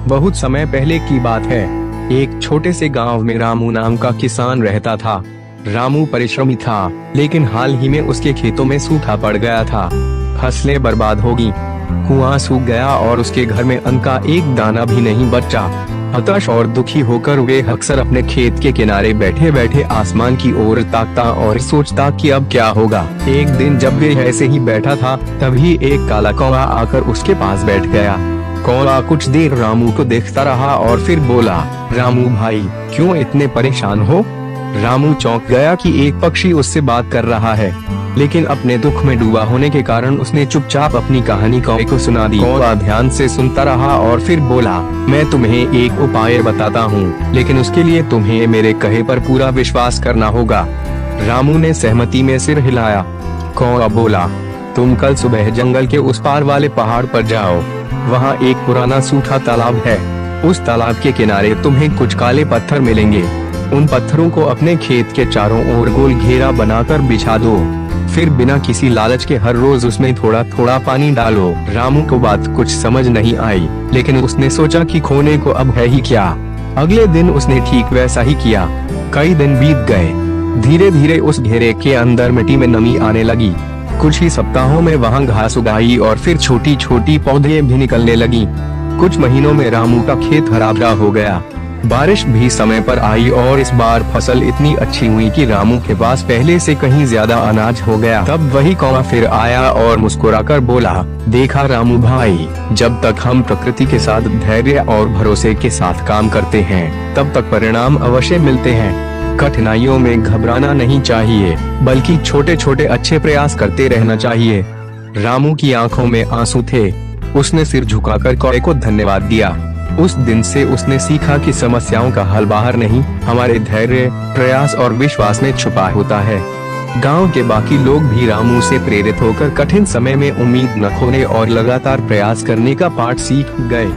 बहुत समय पहले की बात है। एक छोटे से गांव में रामू नाम का किसान रहता था। रामू परिश्रमी था, लेकिन हाल ही में उसके खेतों में सूखा पड़ गया था। फसलें बर्बाद हो गईं, कुआं सूख गया और उसके घर में अन्न का एक दाना भी नहीं बचा। हताश और दुखी होकर वे अक्सर अपने खेत के किनारे बैठे बैठे आसमान की ओर ताकता और सोचता कि अब क्या होगा। एक दिन जब वे ऐसे ही बैठा था, तभी एक काला कौवा आकर उसके पास बैठ गया। कौवा कुछ देर रामू को देखता रहा और फिर बोला, रामू भाई, क्यों इतने परेशान हो? रामू चौंक गया कि एक पक्षी उससे बात कर रहा है, लेकिन अपने दुख में डूबा होने के कारण उसने चुपचाप अपनी कहानी कौवे को सुना दी। कौवा ध्यान से सुनता रहा और फिर बोला, मैं तुम्हें एक उपाय बताता हूँ, लेकिन उसके लिए तुम्हें मेरे कहे पर पूरा विश्वास करना होगा। रामू ने सहमति में सिर हिलाया। कौवा बोला, तुम कल सुबह जंगल के उस पार वाले पहाड़ पर जाओ, वहाँ एक पुराना सूखा तालाब है। उस तालाब के किनारे तुम्हें कुछ काले पत्थर मिलेंगे। उन पत्थरों को अपने खेत के चारों ओर गोल घेरा बनाकर बिछा दो, फिर बिना किसी लालच के हर रोज उसमें थोड़ा थोड़ा पानी डालो। रामू को बात कुछ समझ नहीं आई, लेकिन उसने सोचा कि खोने को अब है ही क्या। अगले दिन उसने ठीक वैसा ही किया। कई दिन बीत गए। धीरे धीरे उस घेरे के अंदर मिट्टी में नमी आने लगी। कुछ ही सप्ताहों में वहाँ घास उगाई और फिर छोटी छोटी पौधे भी निकलने लगी। कुछ महीनों में रामू का खेत हरा भरा हो गया। बारिश भी समय पर आई और इस बार फसल इतनी अच्छी हुई कि रामू के पास पहले से कहीं ज्यादा अनाज हो गया। तब वही कौवा फिर आया और मुस्कुराकर बोला, देखा रामू भाई, जब तक हम प्रकृति के साथ धैर्य और भरोसे के साथ काम करते हैं, तब तक परिणाम अवश्य मिलते हैं। कठिनाइयों में घबराना नहीं चाहिए, बल्कि छोटे छोटे अच्छे प्रयास करते रहना चाहिए। रामू की आंखों में आंसू थे। उसने सिर झुकाकर कौवे को धन्यवाद दिया। उस दिन से उसने सीखा कि समस्याओं का हल बाहर नहीं, हमारे धैर्य, प्रयास और विश्वास में छुपा होता है। गांव के बाकी लोग भी रामू से प्रेरित होकर कठिन समय में उम्मीद न खोने और लगातार प्रयास करने का पाठ सीख गए।